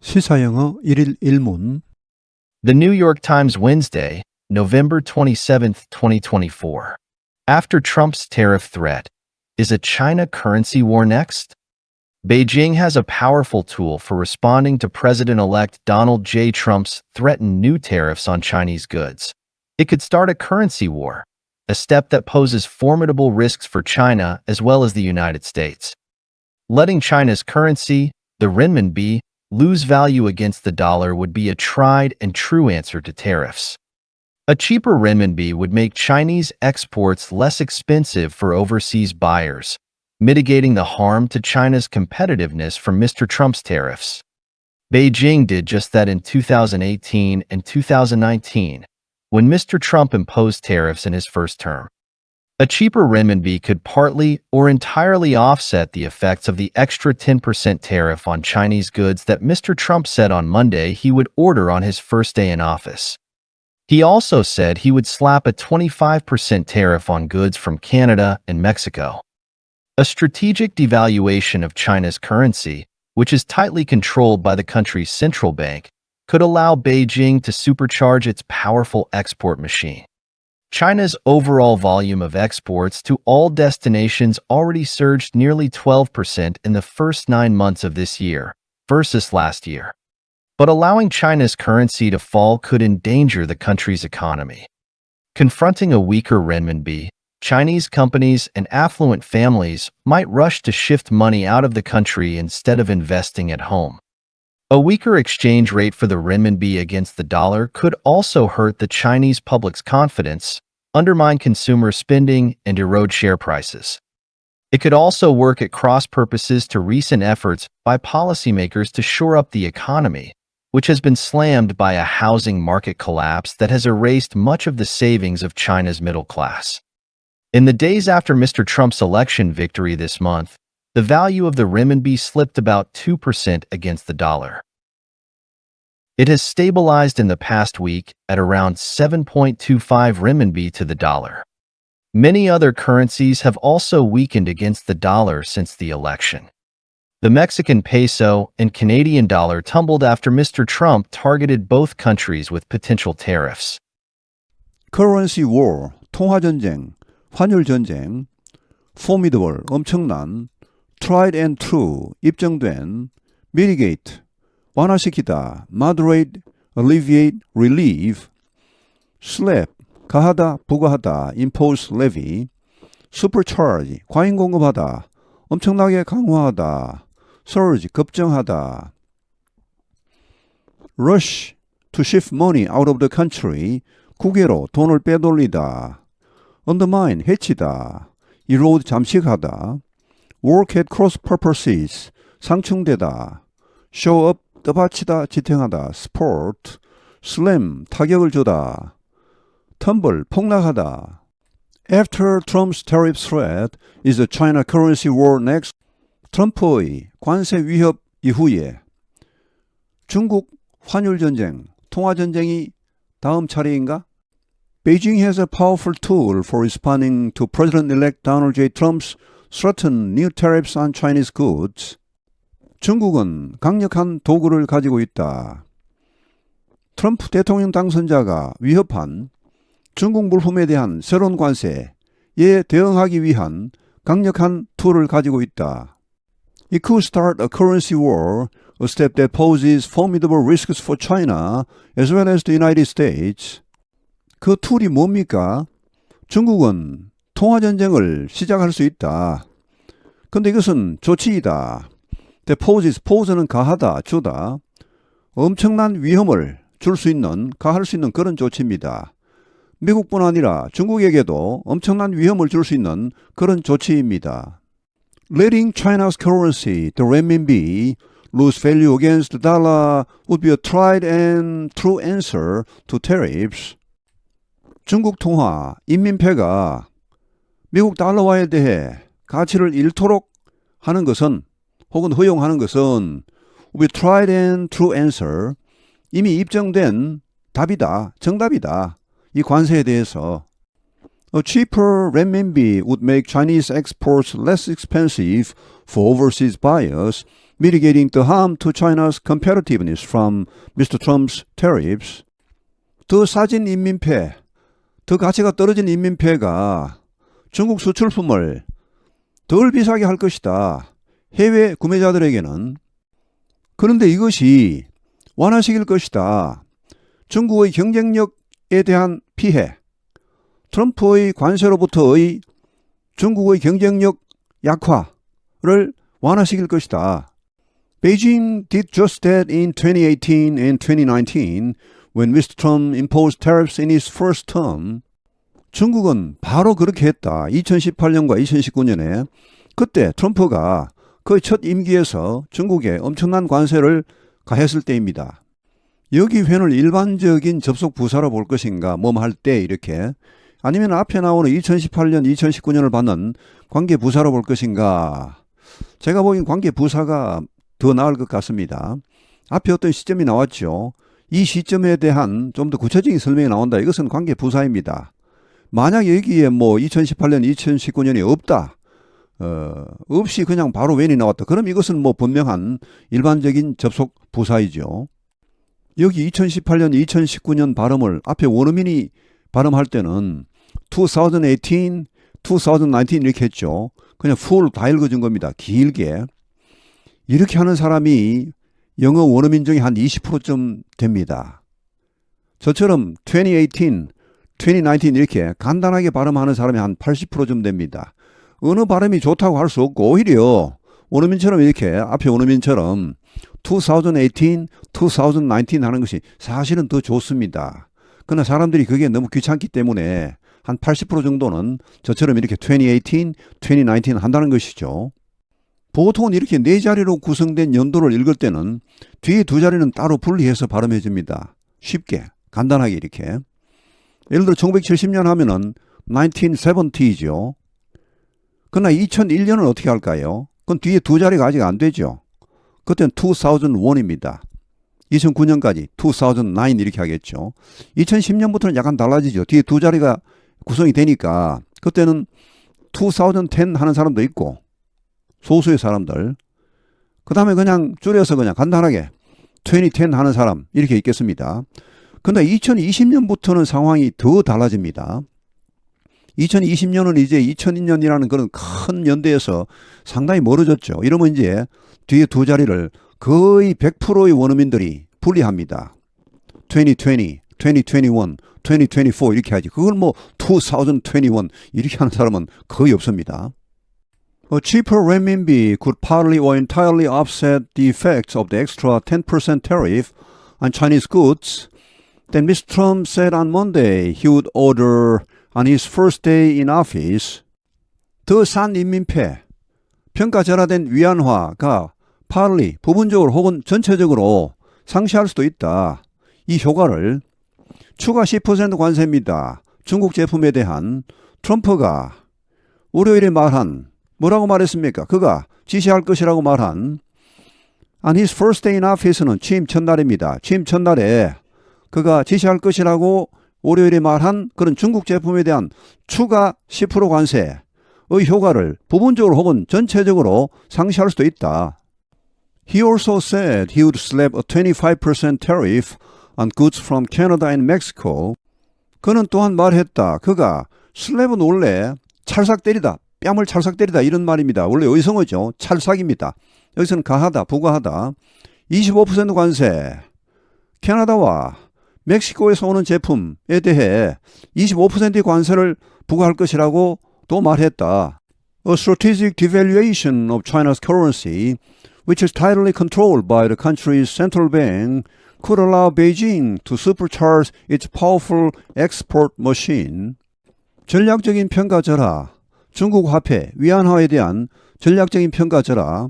시사영어 1일 1문 The New York Times Wednesday, November 27, 2024. After Trump's tariff threat, is a China currency war next? Beijing has a powerful tool for responding to President-elect Donald J. Trump's threatened new tariffs on Chinese goods. It could start a currency war, a step that poses formidable risks for China as well as the United States. Letting China's currency, the renminbi, lose value against the dollar would be a tried and true answer to tariffs. A cheaper renminbi would make Chinese exports less expensive for overseas buyers, mitigating the harm to China's competitiveness from Mr. Trump's tariffs. Beijing did just that in 2018 and 2019, when Mr. Trump imposed tariffs in his first term. A cheaper renminbi could partly or entirely offset the effects of the extra 10% tariff on Chinese goods that Mr. Trump said on Monday he would order on his first day in office. He also said he would slap a 25% tariff on goods from Canada and Mexico. A strategic devaluation of China's currency, which is tightly controlled by the country's central bank, could allow Beijing to supercharge its powerful export machine. China's overall volume of exports to all destinations already surged nearly 12% in the first 9 months of this year versus last year. But allowing China's currency to fall could endanger the country's economy. Confronting a weaker renminbi, Chinese companies and affluent families might rush to shift money out of the country instead of investing at home. A weaker exchange rate for the renminbi against the dollar could also hurt the Chinese public's confidence, undermine consumer spending, and erode share prices. It could also work at cross purposes to recent efforts by policymakers to shore up the economy, which has been slammed by a housing market collapse that has erased much of the savings of China's middle class. In the days after Mr. Trump's election victory this month, the value of the renminbi slipped about 2% against the dollar. It has stabilized in the past week at around 7.25 renminbi to the dollar. Many other currencies have also weakened against the dollar since the election. The Mexican peso and Canadian dollar tumbled after Mr. Trump targeted both countries with potential tariffs. Currency war, 통화전쟁, 환율전쟁, formidable, 엄청난, tried and true, 입증된, mitigate, 완화시키다, moderate, alleviate, relieve, slap, 가하다, 부과하다, impose, levy, supercharge, 과잉 공급하다, 엄청나게 강화하다, surge, 급증하다, rush, to shift money out of the country, 국외로 돈을 빼돌리다, undermine, 해치다, erode, 잠식하다, work at cross purposes, 상충되다, show up, 떠받치다, 지탱하다, support, slam, 타격을 주다, tumble, 폭락하다. After Trump's tariff threat, is the China currency war next? 트럼프의 관세 위협 이후에 중국 환율전쟁, 통화전쟁이 다음 차례인가? Beijing has a powerful tool for responding to President-elect Donald J. Trump's threatened new tariffs on Chinese goods. 중국은 강력한 도구를 가지고 있다. 트럼프 대통령 당선자가 위협한 중국 물품에 대한 새로운 관세에 대응하기 위한 강력한 툴을 가지고 있다. It could start a currency war, a step that poses formidable risks for China as well as the United States. 그 툴이 뭡니까? 중국은 통화전쟁을 시작할 수 있다. 근데 이것은 조치이다. That poses, pose는 가하다, 주다. 엄청난 위험을 줄 수 있는, 가할 수 있는 그런 조치입니다. 미국뿐 아니라 중국에게도 엄청난 위험을 줄 수 있는 그런 조치입니다. Letting China's currency, the renminbi, lose value against the dollar would be a tried and true answer to tariffs. 중국 통화, 인민폐가 미국 달러화에 대해 가치를 잃도록 하는 것은 혹은 허용하는 것은 will be tried and true answer, 이미 입증된 답이다, 정답이다. 이 관세에 대해서. A cheaper renminbi would make Chinese exports less expensive for overseas buyers, mitigating the harm to China's competitiveness from Mr. Trump's tariffs. 더 싸진 인민폐, 더 가치가 떨어진 인민폐가 중국 수출품을 덜 비싸게 할 것이다. 해외 구매자들에게는. 그런데 이것이 완화시킬 것이다. 중국의 경쟁력에 대한 피해, 트럼프의 관세로부터의 중국의 경쟁력 약화를 완화시킬 것이다. Beijing did just that in 2018 and 2019 when Mr. Trump imposed tariffs in his first term. 중국은 바로 그렇게 했다. 2018년과 2019년에 그때 트럼프가 그의 첫 임기에서 중국에 엄청난 관세를 가했을 때입니다. 여기 회를 일반적인 접속 부사로 볼 것인가 할 때 이렇게 아니면 앞에 나오는 2018년, 2019년을 받는 관계 부사로 볼 것인가. 제가 보기엔 관계 부사가 더 나을 것 같습니다. 앞에 어떤 시점이 나왔죠. 이 시점에 대한 좀 더 구체적인 설명이 나온다. 이것은 관계 부사입니다. 만약 여기에 2018년, 2019년이 없다. 없이 그냥 바로 when이 나왔다. 그럼 이것은 분명한 일반적인 접속 부사이죠. 여기 2018년, 2019년 발음을 앞에 원어민이 발음할 때는 2018, 2019 이렇게 했죠. 그냥 full 다 읽어준 겁니다. 길게. 이렇게 하는 사람이 영어 원어민 중에 한 20%쯤 됩니다. 저처럼 2018, 2019 이렇게 간단하게 발음하는 사람이 한 80%쯤 됩니다. 어느 발음이 좋다고 할 수 없고 오히려 원어민처럼 이렇게 앞에 원어민처럼 2018, 2019 하는 것이 사실은 더 좋습니다. 그러나 사람들이 그게 너무 귀찮기 때문에 한 80% 정도는 저처럼 이렇게 2018, 2019 한다는 것이죠. 보통은 이렇게 네 자리로 구성된 연도를 읽을 때는 뒤에 두 자리는 따로 분리해서 발음해 줍니다. 쉽게, 간단하게 이렇게. 예를 들어 1970년 하면은 1970이죠. 그러나 2001년은 어떻게 할까요? 그건 뒤에 두 자리가 아직 안 되죠. 그때는 2001입니다. 2009년까지 2009 이렇게 하겠죠. 2010년부터는 약간 달라지죠. 뒤에 두 자리가 구성이 되니까 그때는 2010 하는 사람도 있고 소수의 사람들. 그 다음에 그냥 줄여서 그냥 간단하게 2010 하는 사람 이렇게 있겠습니다. 그런데 2020년부터는 상황이 더 달라집니다. 2020년은 이제 2002년이라는 그런 큰 연대에서 상당히 멀어졌죠. 이러면 이제 뒤에 두 자리를 거의 100%의 원어민들이 분리합니다. 2020, 2021, 2024 이렇게 하지. 그걸 2021 이렇게 하는 사람은 거의 없습니다. A cheaper renminbi could partly or entirely offset the effects of the extra 10% tariff on Chinese goods. Then Mr. Trump said on Monday he would order on his first day in office. 더 싼 인민폐, 평가절하된 위안화가 partly, 부분적으로 혹은 전체적으로 상쇄할 수도 있다. 이 효과를 추가 10% 관세입니다. 중국 제품에 대한 트럼프가 월요일에 말한 뭐라고 말했습니까? 그가 지시할 것이라고 말한 on his first day in office는 취임 첫날입니다. 취임 첫날에 그가 지시할 것이라고 월요일에 말한 그런 중국 제품에 대한 추가 10% 관세의 효과를 부분적으로 혹은 전체적으로 상쇄할 수도 있다. He also said he would slap a 25% tariff on goods from Canada and Mexico. 그는 또한 말했다. 그가 슬랩은 원래 찰싹 때리다, 뺨을 찰싹 때리다 이런 말입니다. 원래 의성어죠. 찰싹입니다. 여기서는 가하다, 부과하다. 25% 관세. 캐나다와 멕시코에서 오는 제품에 대해 25%의 관세를 부과할 것이라고 또 말했다. A strategic devaluation of China's currency, which is tightly controlled by the country's central bank, could allow Beijing to supercharge its powerful export machine. 전략적인 평가절하, 중국 화폐, 위안화에 대한 전략적인 평가절하.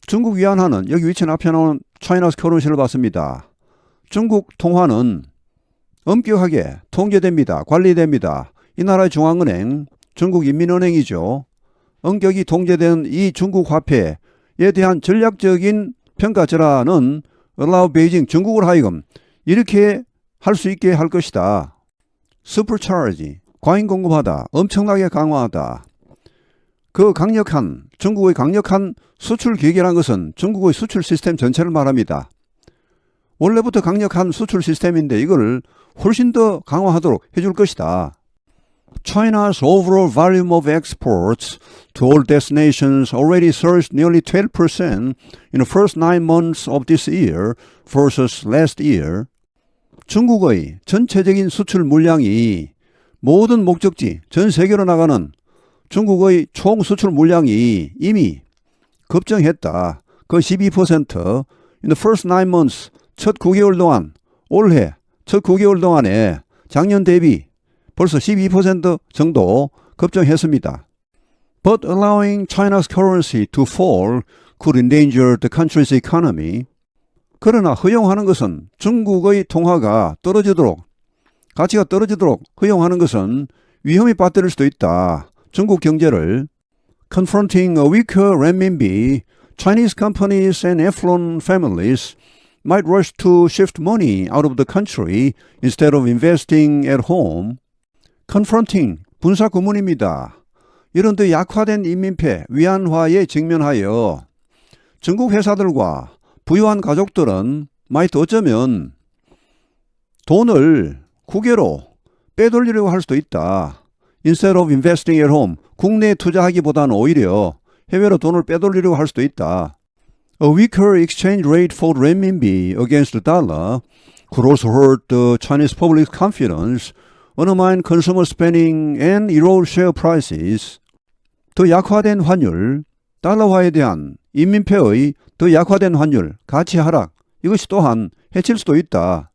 중국 위안화는 여기 위치는 앞에 나오는 China's currency를 봤습니다. 중국 통화는 엄격하게 통제됩니다. 관리됩니다. 이 나라의 중앙은행, 중국 인민은행이죠. 엄격히 통제되는 이 중국 화폐에 대한 전략적인 평가절하는 allow Beijing, 중국을 하여금 이렇게 할 수 있게 할 것이다. supercharge, 과잉 공급하다, 엄청나게 강화하다. 중국의 강력한 수출 규제란 것은 중국의 수출 시스템 전체를 말합니다. 원래부터 강력한 수출 시스템인데 이걸 훨씬 더 강화하도록 해줄 것이다. China's overall volume of exports to all destinations already surged nearly 12% in the first 9 months of this year versus last year. 중국의 전체적인 수출 물량이 모든 목적지 전 세계로 나가는 중국의 총 수출 물량이 이미 급증했다. 그 12% in the first 9 months 첫 9개월 동안 올해 첫 9개월 동안에 작년 대비 벌써 12% 정도 급증했습니다. But allowing China's currency to fall could endanger the country's economy. 그러나 허용하는 것은 중국의 통화가 떨어지도록 가치가 떨어지도록 허용하는 것은 위험에 빠뜨릴 수도 있다. 중국 경제를 Confronting a weaker renminbi, Chinese companies and affluent families might rush to shift money out of the country instead of investing at home. Confronting, 분사 구문입니다. 이런 더 약화된 인민폐, 위안화에 직면하여 중국 회사들과 부유한 가족들은 might 어쩌면 돈을 국외로 빼돌리려고 할 수도 있다. Instead of investing at home, 국내에 투자하기보다는 오히려 해외로 돈을 빼돌리려고 할 수도 있다. A weaker exchange rate for renminbi against the dollar could also hurt the Chinese public confidence, undermine consumer spending and erode share prices. 더 약화된 환율, 달러화에 대한 인민폐의 더 약화된 환율, 가치 하락, 이것이 또한 해칠 수도 있다.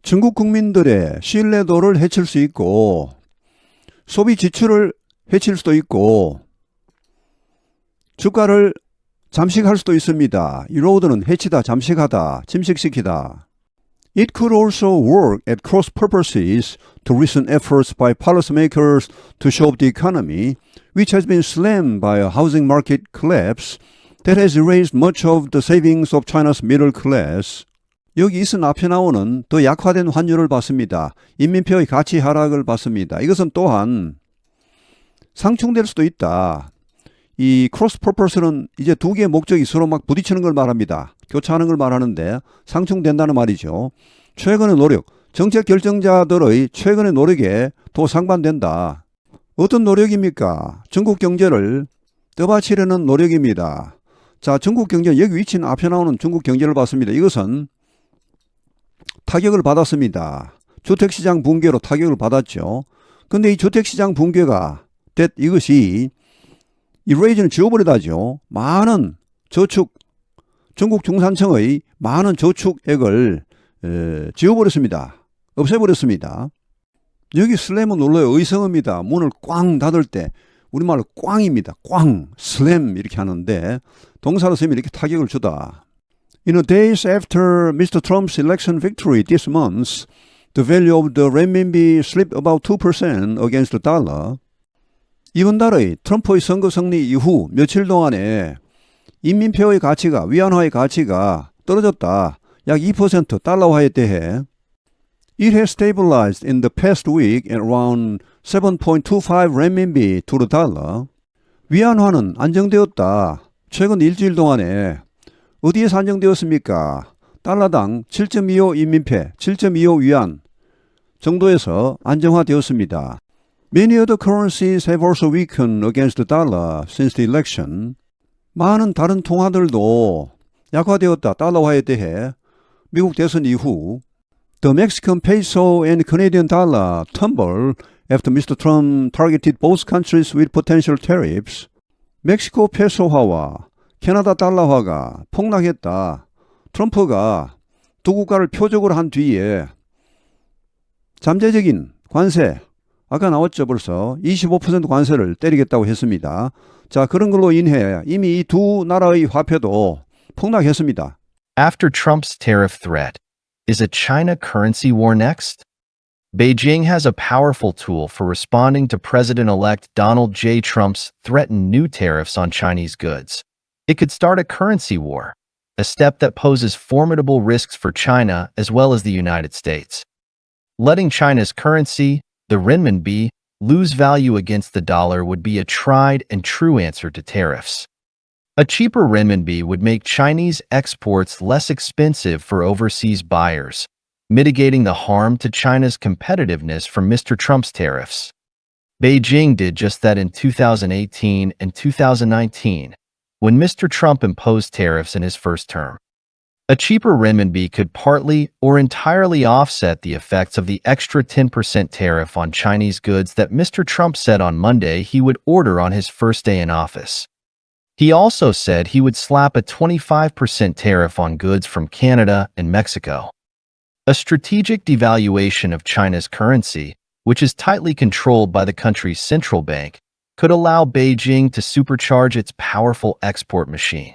중국 국민들의 신뢰도를 해칠 수 있고 소비 지출을 해칠 수도 있고 주가를 잠식할 수도 있습니다. erode는 해치다, 잠식하다, 침식시키다. It could also work at cross purposes to recent efforts by policymakers to shore up the economy, which has been slammed by a housing market collapse that has erased much of the savings of China's middle class. 여기 있은 앞에 나오는 더 약화된 환율을 봤습니다. 인민폐의 가치 하락을 봤습니다. 이것은 또한 상충될 수도 있다. 이 크로스 퍼포스는 이제 두 개의 목적이 서로 막 부딪히는 걸 말합니다. 교차하는 걸 말하는데 상충된다는 말이죠. 최근의 노력, 정책 결정자들의 최근의 노력에 또 상반된다. 어떤 노력입니까? 중국 경제를 떠받치려는 노력입니다. 자, 중국 경제 여기 위치는 앞에 나오는 중국 경제를 봤습니다. 이것은 타격을 받았습니다. 주택시장 붕괴로 타격을 받았죠. 근데 이 주택시장 붕괴가 이것이 이레이즈는 지워버리다죠. 많은 저축, 중국 중산층의 많은 저축액을 지워버렸습니다. 없애버렸습니다. 여기 슬램은 놀라요. 의성어입니다. 문을 꽝 닫을 때 우리말로 꽝입니다. 꽝, 슬램 이렇게 하는데 동사로 쓰면 이렇게 타격을 주다. In the days after Mr. Trump's election victory this month, the value of the renminbi slipped about 2% against the dollar. 이번 달의 트럼프의 선거 승리 이후 며칠 동안에 인민폐의 가치가, 위안화의 가치가 떨어졌다. 약 2% 달러화에 대해. It has stabilized in the past week at around 7.25 renminbi to the dollar. 위안화는 안정되었다. 최근 일주일 동안에. 어디에서 안정되었습니까? 달러당 7.25 인민폐, 7.25 위안 정도에서 안정화되었습니다. Many other currencies have also weakened against the dollar since the election. 많은 다른 통화들도 약화되었다. 달러화에 대해 미국 대선 이후. The Mexican peso and Canadian dollar tumbled after Mr. Trump targeted both countries with potential tariffs. 멕시코 페소화와 캐나다 달러화가 폭락했다. 트럼프가 두 국가를 표적으로 한 뒤에 잠재적인 관세, 아까 나왔죠 벌써 25% 관세를 때리겠다고 했습니다. 자, 그런 걸로 인해 이미 이 두 나라의 화폐도 폭락했습니다. After Trump's tariff threat, is a China currency war next? Beijing has a powerful tool for responding to President-elect Donald J. Trump's threatened new tariffs on Chinese goods. It could start a currency war, a step that poses formidable risks for China as well as the United States. Letting China's currency, the renminbi, lose value against the dollar would be a tried and true answer to tariffs. A cheaper renminbi would make Chinese exports less expensive for overseas buyers, mitigating the harm to China's competitiveness from Mr. Trump's tariffs. Beijing did just that in 2018 and 2019, when Mr. Trump imposed tariffs in his first term. A cheaper renminbi could partly or entirely offset the effects of the extra 10% tariff on Chinese goods that Mr. Trump said on Monday he would order on his first day in office. He also said he would slap a 25% tariff on goods from Canada and Mexico. A strategic devaluation of China's currency, which is tightly controlled by the country's central bank, could allow Beijing to supercharge its powerful export machine.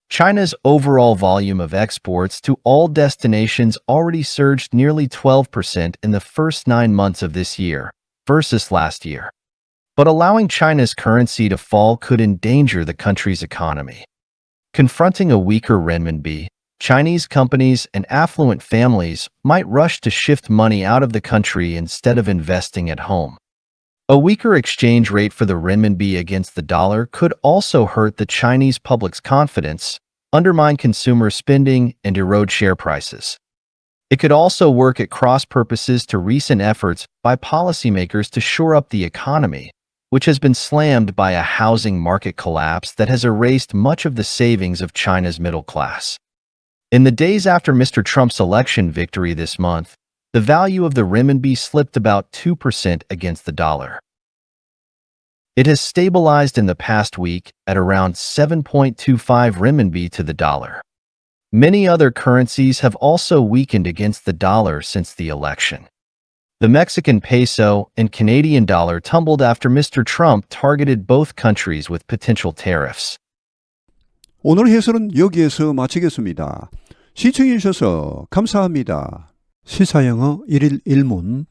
China's overall volume of exports to all destinations already surged nearly 12% in the first 9 months of this year versus last year. But allowing China's currency to fall could endanger the country's economy. Confronting a weaker renminbi, Chinese companies and affluent families might rush to shift money out of the country instead of investing at home. A weaker exchange rate for the renminbi against the dollar could also hurt the Chinese public's confidence, undermine consumer spending, and erode share prices. It could also work at cross purposes to recent efforts by policymakers to shore up the economy, which has been slammed by a housing market collapse that has erased much of the savings of China's middle class. In the days after Mr. Trump's election victory this month, the value of the renminbi slipped about 2% against the dollar. It has stabilized in the past week at around 7.25 renminbi to the dollar. Many other currencies have also weakened against the dollar since the election. The Mexican peso and Canadian dollar tumbled after Mr. Trump targeted both countries with potential tariffs. 오늘 해설은 여기에서 마치겠습니다. 시청해 주셔서 감사합니다. 시사영어 1일 1문